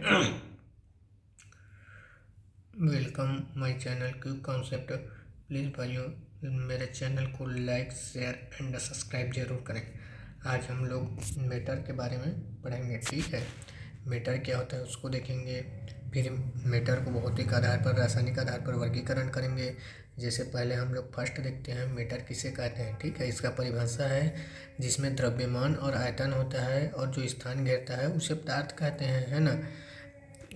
Welcome my channel cube concept. Please भाइयों मेरे channel को लाइक शेयर एंड सब्सक्राइब जरूर करें। आज हम लोग मैटर के बारे में पढ़ेंगे, ठीक है। मैटर क्या होता है उसको देखेंगे, फिर मैटर को भौतिक आधार पर, रासायनिक आधार पर वर्गीकरण करेंगे। जैसे पहले हम लोग फर्स्ट देखते हैं मैटर किसे कहते हैं, ठीक है। इसका परिभाषा है जिसमें द्रव्यमान और आयतन होता है और जो स्थान घेरता है उसे पदार्थ कहते हैं, है ना।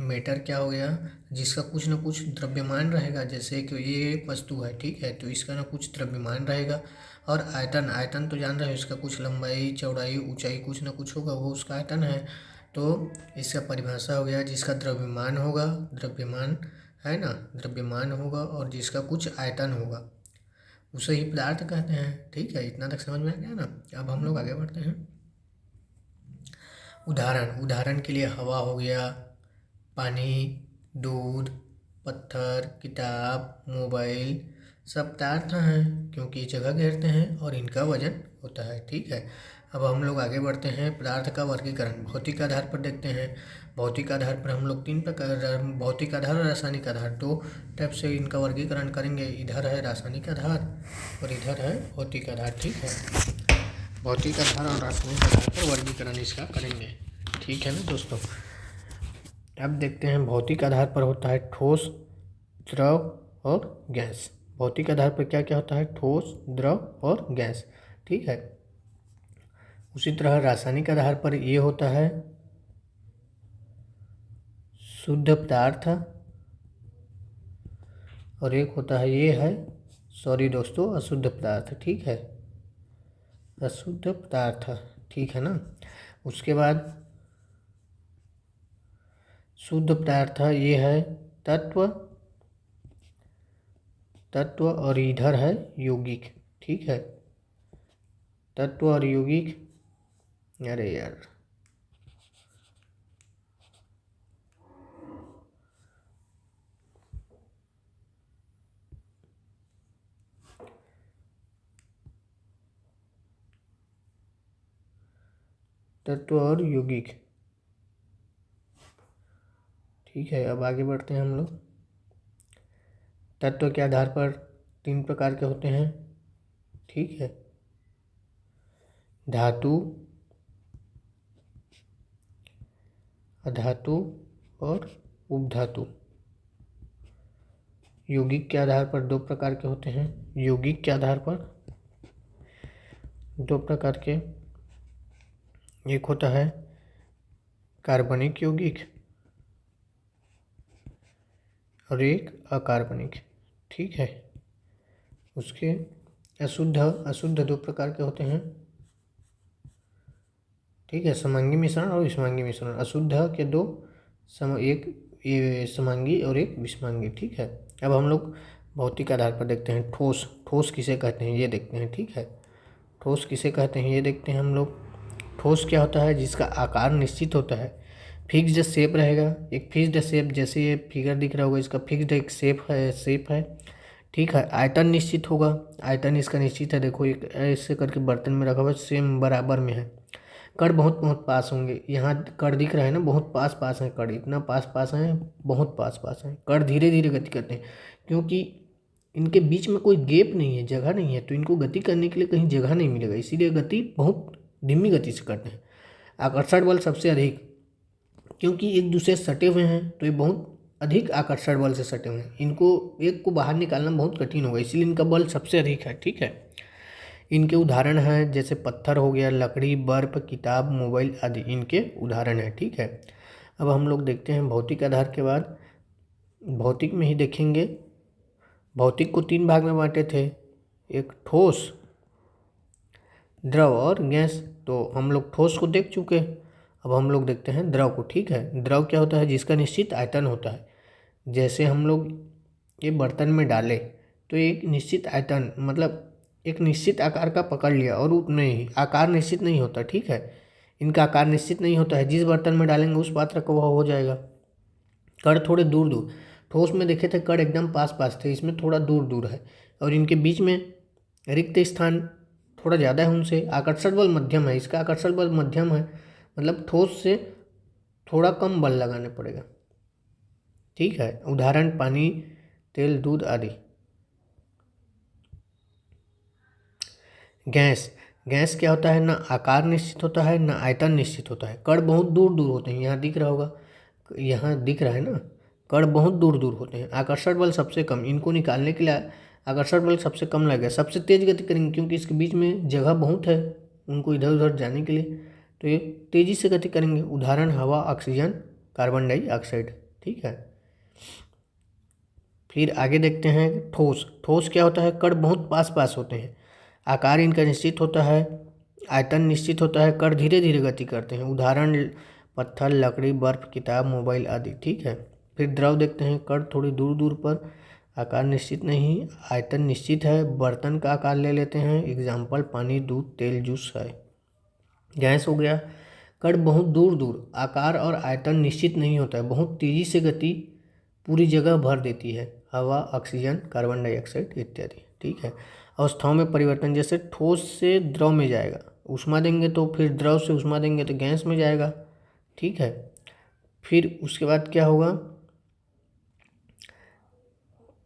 मैटर क्या हो गया, जिसका कुछ ना कुछ द्रव्यमान रहेगा। जैसे कि ये एक वस्तु है, ठीक है, तो इसका ना कुछ द्रव्यमान रहेगा। और आयतन, आयतन तो जान रहे हो, इसका कुछ लंबाई चौड़ाई ऊंचाई कुछ ना कुछ होगा, वो उसका आयतन है। तो इसका परिभाषा हो गया जिसका द्रव्यमान होगा, द्रव्यमान है ना, द्रव्यमान होगा और जिसका कुछ आयतन होगा उसे ही पदार्थ कहते हैं, ठीक है। इतना तक समझ में आ गया ना। अब हम लोग आगे बढ़ते हैं। उदाहरण, उदाहरण के लिए हवा हो गया, पानी, दूध, पत्थर, किताब, मोबाइल सब पदार्थ हैं क्योंकि जगह घेरते हैं और इनका वजन होता है, ठीक है। अब हम लोग आगे बढ़ते हैं। पदार्थ का वर्गीकरण भौतिक आधार पर देखते हैं। भौतिक आधार पर हम लोग तीन प्रकार, भौतिक आधार और रासायनिक आधार, दो टाइप से इनका वर्गीकरण करेंगे। इधर है रासायनिक आधार और इधर है भौतिक आधार, ठीक है। भौतिक आधार और रासायनिक आधार पर वर्गीकरण इसका करेंगे, ठीक है ना दोस्तों। अब देखते हैं भौतिक आधार पर होता है ठोस, द्रव और गैस। भौतिक आधार पर क्या क्या होता है, ठोस, द्रव और गैस, ठीक है। उसी तरह रासायनिक आधार पर ये होता है शुद्ध पदार्थ और एक होता है ये है, सॉरी दोस्तों, अशुद्ध पदार्थ, ठीक है, अशुद्ध पदार्थ, ठीक है ना। उसके बाद शुद्ध पदार्थ ये है तत्व, तत्व और इधर है यौगिक, ठीक है। तत्व और यौगिक, अरे यार तत्व और यौगिक, ठीक है। अब आगे बढ़ते हैं हम लोग। तत्व के आधार पर तीन प्रकार के होते हैं, ठीक है। धातु, अधातु और उपधातु। यौगिक के आधार पर दो प्रकार के होते हैं। यौगिक के आधार पर दो प्रकार के, एक होता है कार्बनिक यौगिक और एक अकार्बनिक, ठीक है। उसके अशुद्ध, अशुद्ध दो प्रकार के होते हैं, ठीक है, समांगी मिश्रण और विषमांगी मिश्रण। अशुद्ध के दो एक ये समांगी और एक विषमांगी, ठीक है। अब हम लोग भौतिक आधार पर देखते हैं। ठोस, ठोस किसे कहते हैं ये देखते हैं, ठीक है। ठोस किसे कहते हैं ये देखते हैं हम लोग। ठोस क्या होता है, जिसका आकार निश्चित होता है, फिक्स्ड शेप रहेगा, एक फिक्स्ड शेप, जैसे ये फिगर दिख रहा होगा इसका फिक्स्ड एक शेप है, ठीक है। आयतन निश्चित होगा, आयतन इसका निश्चित है, देखो एक ऐसे करके बर्तन में रखा हुआ सेम बराबर में है। कण बहुत बहुत पास होंगे, यहाँ कण दिख रहा है ना, बहुत पास पास हैं कण, इतना पास पास हैं, बहुत पास पास हैं। कण धीरे धीरे गति करते हैं क्योंकि इनके बीच में कोई गैप नहीं है, जगह नहीं है, तो इनको गति करने के लिए कहीं जगह नहीं मिलेगा, इसीलिए गति बहुत धीमी गति से करते हैं। आकर्षण बल सबसे अधिक, क्योंकि एक दूसरे से सटे हुए हैं तो ये बहुत अधिक आकर्षण बल से सटे हुए हैं, इनको एक को बाहर निकालना बहुत कठिन होगा, इसीलिए इनका बल सबसे अधिक है, ठीक है। इनके उदाहरण हैं जैसे पत्थर हो गया, लकड़ी, बर्फ, किताब, मोबाइल आदि इनके उदाहरण हैं, ठीक है। अब हम लोग देखते हैं भौतिक आधार के बाद, भौतिक में ही देखेंगे। भौतिक को तीन भाग में बांटे थे, एक ठोस, द्रव और गैस। तो हम लोग ठोस को देख चुके, अब हम लोग देखते हैं द्रव को, ठीक है। द्रव क्या होता है, जिसका निश्चित आयतन होता है। जैसे हम लोग ये बर्तन में डाले तो एक निश्चित आयतन, मतलब एक निश्चित आकार का पकड़ लिया, और उतने ही आकार निश्चित नहीं होता, ठीक है। इनका आकार निश्चित नहीं होता है, जिस बर्तन में डालेंगे उस पात्र का वह हो जाएगा। कण थोड़े दूर दूर, ठोस में देखे थे कण एकदम पास पास थे, इसमें थोड़ा दूर दूर है और इनके बीच में रिक्त स्थान थोड़ा ज़्यादा है उनसे। आकर्षण बल मध्यम है, इसका आकर्षण बल मध्यम है, मतलब ठोस से थोड़ा कम बल लगाने पड़ेगा, ठीक है। उदाहरण पानी, तेल, दूध आदि। गैस, गैस क्या होता है, ना आकार निश्चित होता है ना आयतन निश्चित होता है। कण बहुत दूर दूर होते हैं, यहाँ दिख रहा होगा, यहाँ दिख रहा है ना, कण बहुत दूर दूर होते हैं। आकर्षण बल सबसे कम, इनको निकालने के लिए आकर्षण बल सबसे कम लगेगा। सबसे तेज गति करेंगे क्योंकि इसके बीच में जगह बहुत है उनको इधर उधर जाने के लिए, तो ये तेजी से गति करेंगे। उदाहरण हवा, ऑक्सीजन, कार्बन डाइऑक्साइड, ठीक है। फिर आगे देखते हैं ठोस। ठोस क्या होता है, कण बहुत पास पास होते हैं, आकार इनका निश्चित होता है, आयतन निश्चित होता है, कण धीरे धीरे गति करते हैं। उदाहरण पत्थर, लकड़ी, बर्फ, किताब, मोबाइल आदि, ठीक है। फिर द्रव देखते हैं, कण थोड़ी दूर दूर पर, आकार निश्चित नहीं, आयतन निश्चित है, बर्तन का आकार ले लेते हैं। एग्जाम्पल पानी, दूध, तेल, जूस है। गैस हो गया, कण बहुत दूर दूर, आकार और आयतन निश्चित नहीं होता है, बहुत तेजी से गति पूरी जगह भर देती है। हवा, ऑक्सीजन, कार्बन डाइऑक्साइड इत्यादि, ठीक है। अवस्थाओं में परिवर्तन, जैसे ठोस से द्रव में जाएगा, ऊष्मा देंगे तो फिर द्रव से ऊष्मा देंगे तो गैस में जाएगा, ठीक है। फिर उसके बाद क्या होगा,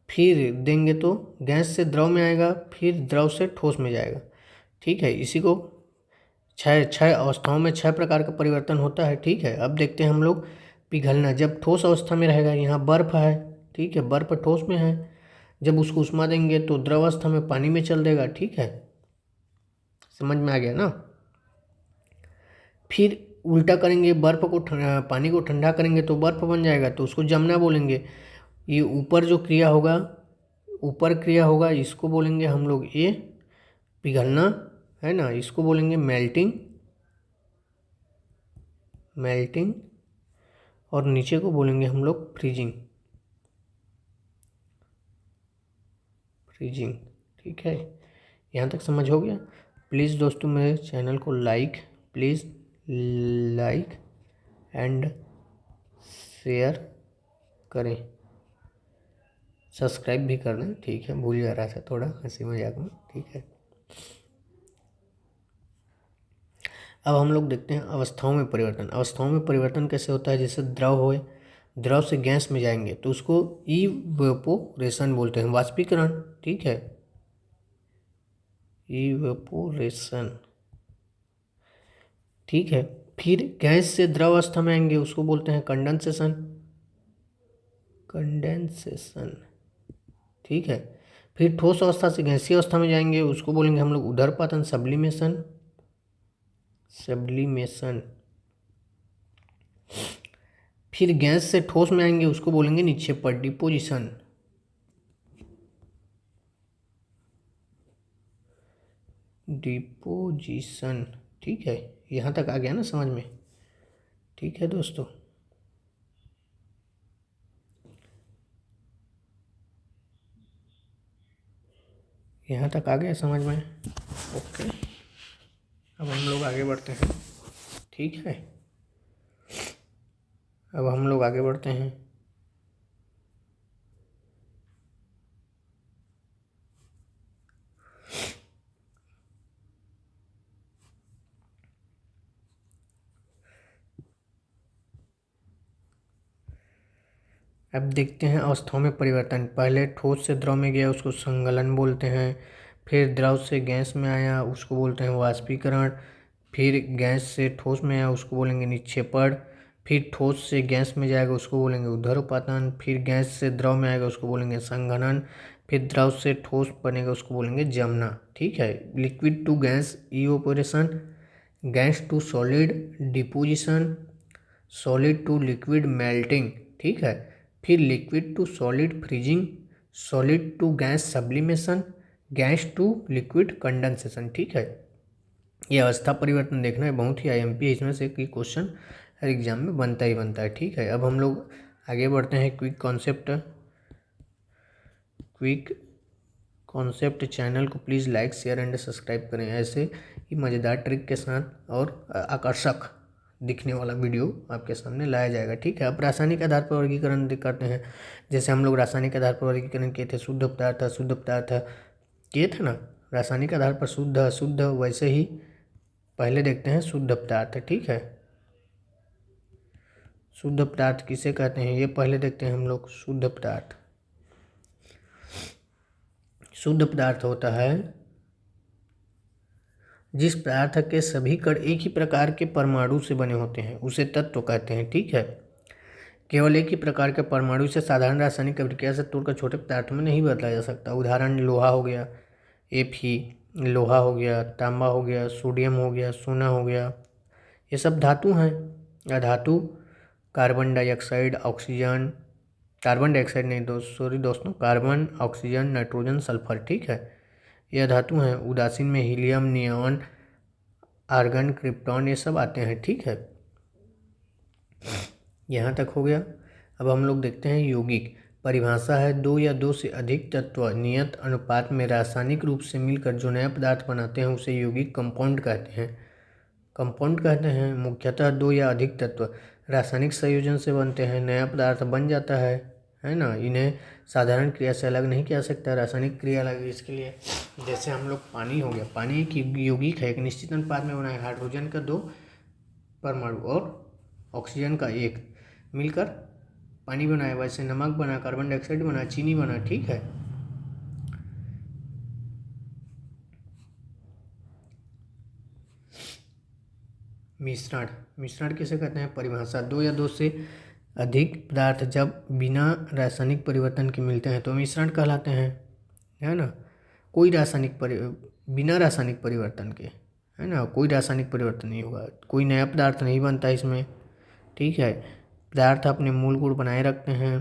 फिर देंगे तो गैस से द्रव में आएगा, फिर द्रव से ठोस में जाएगा, ठीक है। इसी को छह छह अवस्थाओं में 6 प्रकार का परिवर्तन होता है, ठीक है। अब देखते हैं हम लोग पिघलना, जब ठोस अवस्था में रहेगा, यहाँ बर्फ है, ठीक है, बर्फ ठोस में है, जब उसको ऊष्मा देंगे तो द्रव अवस्था में पानी में चल देगा, ठीक है। समझ में आ गया ना। फिर उल्टा करेंगे, बर्फ को पानी को ठंडा करेंगे तो बर्फ बन जाएगा, तो उसको जमना बोलेंगे। ये ऊपर जो क्रिया होगा, ऊपर क्रिया होगा, इसको बोलेंगे हम लोग ये पिघलना, है ना, इसको बोलेंगे मेल्टिंग, मेल्टिंग, और नीचे को बोलेंगे हम लोग फ्रीजिंग, फ्रीजिंग, ठीक है। यहाँ तक समझ हो गया। प्लीज़ दोस्तों मेरे चैनल को like, please like and share करें, सब्सक्राइब भी कर दें, ठीक है। भूल जा रहा था थोड़ा हंसी मजाक में, ठीक है। अब हम लोग देखते हैं अवस्थाओं में परिवर्तन। अवस्थाओं में परिवर्तन कैसे होता है, जैसे द्रव होए, द्रव से गैस में जाएंगे तो उसको इवेपोरेशन बोलते हैं, वाष्पीकरण, ठीक है, इवेपोरेशन, ठीक है। फिर गैस से द्रव अवस्था में आएंगे उसको बोलते हैं कंडेंसेशन, कंडेंसेशन, ठीक है। फिर ठोस अवस्था से गैसीय अवस्था में जाएंगे उसको बोलेंगे हम लोग ऊर्ध्वपतन, सब्लिमेशन, सब्लिमेशन। फिर गैस से ठोस में आएंगे उसको बोलेंगे निक्षेपण, डिपोजिशन, डिपोजिशन, ठीक है। यहाँ तक आ गया ना समझ में, ठीक है दोस्तों। यहाँ तक आ गया समझ में, ओके। अब हम लोग आगे बढ़ते हैं, ठीक है। अब हम लोग आगे बढ़ते हैं। अब देखते हैं अवस्थाओं में परिवर्तन। पहले ठोस से द्रव में गया उसको संगलन बोलते हैं, फिर द्रव से गैस में आया उसको बोलते हैं वाष्पीकरण, फिर गैस से ठोस में आया उसको बोलेंगे निक्षेपण, फिर ठोस से गैस में जाएगा उसको बोलेंगे ऊर्ध्वपतन, फिर गैस से द्रव में आएगा उसको बोलेंगे संघनन, फिर द्रव से ठोस बनेगा उसको बोलेंगे जमना, ठीक है। Liquid to gas evaporation, gas to solid deposition, solid to liquid melting, ठीक है। फिर liquid to solid freezing, solid to gas sublimation, gas to liquid condensation, ठीक है। ये अवस्था परिवर्तन देखना है, बहुत ही आईएमपी है, इसमें से कोई क्वेश्चन हर एग्जाम में बनता ही बनता है, ठीक है। अब हम लोग आगे बढ़ते हैं quick concept. Quick concept channel को please like, share and subscribe करें, ऐसे ही मज़ेदार ट्रिक के साथ और आकर्षक दिखने वाला वीडियो आपके सामने लाया जाएगा, ठीक है। अब रासायनिक आधार पर वर्गीकरण करते हैं। जैसे हम लोग रासायनिक आधार पर वर्गीकरण किए थे, शुद्ध पदार्थ, अशुद्ध पदार्थ किए थे ना, रासायनिक आधार पर शुद्ध अशुद्ध, वैसे ही पहले देखते हैं शुद्ध पदार्थ, ठीक है। शुद्ध पदार्थ किसे कहते हैं, ये पहले देखते हैं हम लोग। शुद्ध पदार्थ, शुद्ध पदार्थ होता है जिस पदार्थ के सभी कण एक ही प्रकार के परमाणु से बने होते हैं, उसे तत्व कहते हैं। ठीक है, केवल एक ही प्रकार के परमाणु से साधारण रासायनिक अभिक्रिया से तोड़कर छोटे पदार्थों में नहीं बदला जा सकता। उदाहरण लोहा हो गया, Fe, लोहा हो गया, तांबा हो गया, सोडियम हो गया, सोना हो गया, ये सब धातु हैं। या धातु carbon dioxide, oxygen, carbon dioxide नहीं दोस्तों, कार्बन, ऑक्सीजन, नाइट्रोजन, सल्फर। ठीक है, यह धातु हैं। उदासीन में हीलियम, नियॉन, आर्गन, क्रिप्टॉन, ये सब आते हैं। ठीक है, यहाँ तक हो गया। अब हम लोग देखते हैं यौगिक। परिभाषा है, दो या दो से अधिक तत्व नियत अनुपात में रासायनिक रूप से मिलकर जो नया पदार्थ बनाते हैं उसे यौगिक कंपाउंड कहते हैं। कंपाउंड कहते हैं मुख्यतः दो या अधिक तत्व रासायनिक संयोजन से बनते हैं, नया पदार्थ बन जाता है ना। इन्हें साधारण क्रिया से अलग नहीं किया सकता, रासायनिक क्रिया अलग है इसके लिए। जैसे हम लोग पानी हो गया, पानी एक यौगिक है, एक निश्चित अनुपात में बना है। हाइड्रोजन का 2 परमाणु और ऑक्सीजन का 1 मिलकर पानी बनाया। वैसे नमक बना, कार्बन डाइऑक्साइड बना, चीनी बना। ठीक है, मिश्रण, मिश्रण किसे कहते हैं। परिभाषा, दो या दो से अधिक पदार्थ जब बिना रासायनिक परिवर्तन के मिलते हैं तो मिश्रण कहलाते हैं, है ना। कोई बिना रासायनिक परिवर्तन के, है ना, कोई रासायनिक परिवर्तन नहीं होगा, कोई नया पदार्थ नहीं बनता इसमें। ठीक है, पदार्थ अपने मूल गुण बनाए रखते हैं।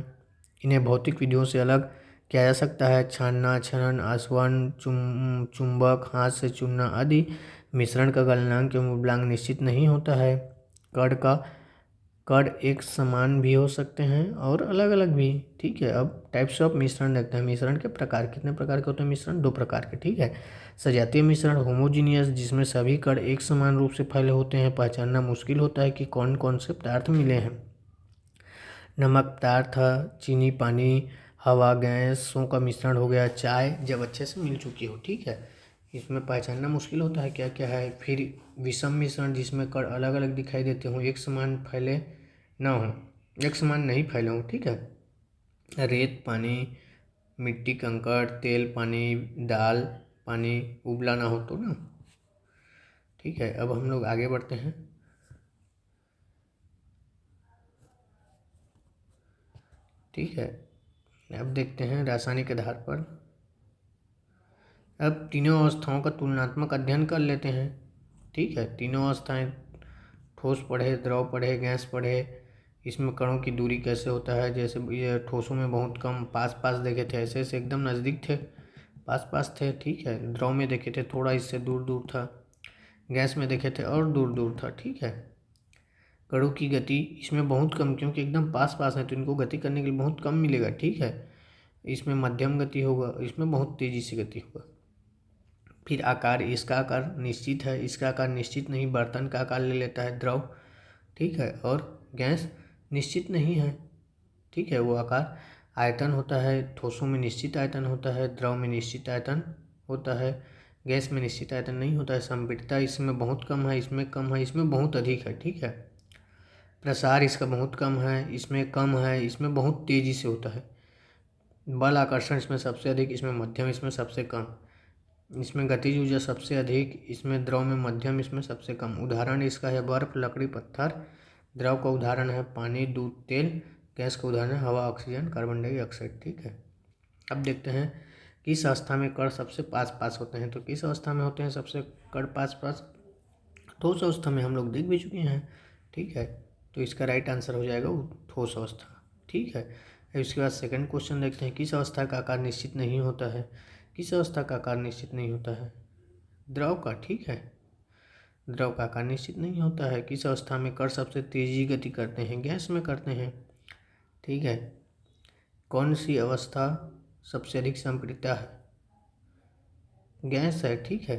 इन्हें भौतिक विधियों से अलग किया जा सकता है, छानना, छनन, आसवन, चुंबक, हाथ से चुनना आदि। मिश्रण का गलनांक एवं उबलांक निश्चित नहीं होता है। कण एक समान भी हो सकते हैं और अलग अलग भी। ठीक है, अब टाइप्स ऑफ मिश्रण देखते हैं। मिश्रण के प्रकार, कितने प्रकार के होते हैं मिश्रण, 2 प्रकार के। ठीक है, सजातीय मिश्रण, होमोजीनियस, जिसमें सभी कण एक समान रूप से फैले होते हैं, पहचानना मुश्किल होता है कि कौन कौन से पदार्थ मिले हैं। नमक पदार्थ, चीनी, पानी, हवा, गैसों का मिश्रण हो गया, चाय जब अच्छे से मिल चुकी हो। ठीक है, इसमें पहचानना मुश्किल होता है क्या क्या है। फिर विषम मिश्रण, जिसमें कण अलग अलग दिखाई देते हों, एक समान फैले ना हो, एक समान नहीं फैले हों। ठीक है, रेत, पानी, मिट्टी, कंकड़, तेल, पानी, दाल, पानी, उबला ना हो तो ना। ठीक है, अब हम लोग आगे बढ़ते हैं। ठीक है, अब देखते हैं रासायनिक आधार पर। अब तीनों अवस्थाओं का तुलनात्मक अध्ययन कर लेते हैं। ठीक है, तीनों अवस्थाएं, ठोस पढ़े, द्रव पढ़े, गैस पढ़े। इसमें कणों की दूरी कैसे होता है, जैसे ये ठोसों में बहुत कम पास पास देखे थे, ऐसे ऐसे एकदम नज़दीक थे, पास पास थे। ठीक है, द्रव में देखे थे थोड़ा इससे दूर दूर था, गैस में देखे थे और दूर दूर था। ठीक है, कणों की गति इसमें बहुत कम, क्योंकि एकदम पास पास है तो इनको गति करने के लिए बहुत कम मिलेगा। ठीक है, इसमें मध्यम गति होगा, इसमें बहुत तेज़ी से गति होगा। फिर आकार, इसका आकार निश्चित है, इसका आकार निश्चित नहीं, बर्तन का आकार ले लेता है द्रव। ठीक है, और गैस निश्चित नहीं है। ठीक है, वो आकार, आयतन होता है, ठोसों में निश्चित आयतन होता है, द्रव में निश्चित आयतन होता है, गैस में निश्चित आयतन नहीं होता है। संपीड़ितता इसमें बहुत कम है, इसमें कम है, इसमें बहुत अधिक है। ठीक है, प्रसार इसका बहुत कम है, इसमें कम है, इसमें बहुत तेज़ी से होता है। बल आकर्षण इसमें सबसे अधिक, इसमें मध्यम, इसमें सबसे कम। इसमें गतिज ऊर्जा सबसे अधिक, इसमें द्रव में मध्यम, इसमें सबसे कम। उदाहरण इसका है बर्फ, लकड़ी, पत्थर। द्रव का उदाहरण है पानी, दूध, तेल। गैस का उदाहरण है हवा, ऑक्सीजन, कार्बन डाइऑक्साइड। ठीक है, अब देखते हैं किस अवस्था में कण सबसे पास पास होते हैं। तो किस अवस्था में होते हैं सबसे कण पास पास, ठोस अवस्था में हम लोग देख भी चुके हैं। ठीक है, तो इसका राइट आंसर हो जाएगा ठोस अवस्था। ठीक है, इसके बाद सेकंड क्वेश्चन देखते हैं, किस अवस्था का आकार निश्चित नहीं होता है। किस अवस्था का आकार निश्चित नहीं होता है, द्रव का। ठीक है, द्रव का आकार निश्चित नहीं होता है। किस अवस्था में कण सबसे तेजी गति करते हैं, गैस में करते हैं। ठीक है, कौन सी अवस्था सबसे अधिक संपीड़ितता है, गैस है। ठीक है,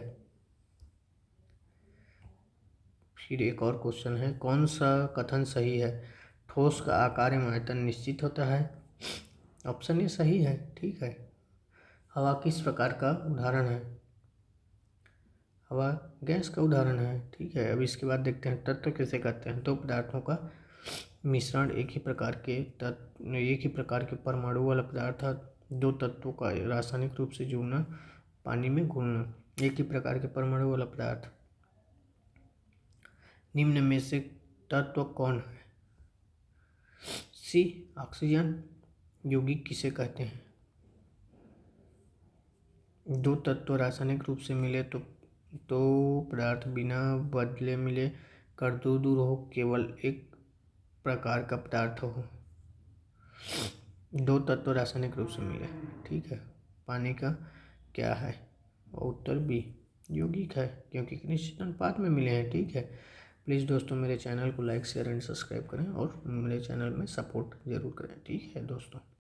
फिर एक और क्वेश्चन है, कौन सा कथन सही है, ठोस का आकार एवं आयतन निश्चित होता है। ऑप्शन ये सही है। ठीक है, हवा किस प्रकार का उदाहरण है, हवा गैस का उदाहरण है। ठीक है, अब इसके बाद देखते हैं तत्व किसे कहते हैं। दो पदार्थों का मिश्रण एक ही प्रकार के परमाणु वाला पदार्थ था। दो तत्वों का रासायनिक रूप से जुड़ना, पानी में घुलना। एक ही प्रकार के परमाणु वाला पदार्थ। निम्न में से तत्व कौन है? सी ऑक्सीजन। यौगिक किसे कहते हैं? दो तत्व रासायनिक रूप से मिले तो पदार्थ बिना बदले मिले कर दूर हो, केवल एक प्रकार का पदार्थ हो। दो तत्व रासायनिक रूप से मिले, ठीक है। पानी का क्या है? उत्तर बी यौगिक है, क्योंकि निश्चित अनुपात में मिले हैं, ठीक है। प्लीज़ दोस्तों मेरे चैनल को लाइक शेयर एंड सब्सक्राइब करें और मेरे चैनल में सपोर्ट ज़रूर करें, ठीक है दोस्तों।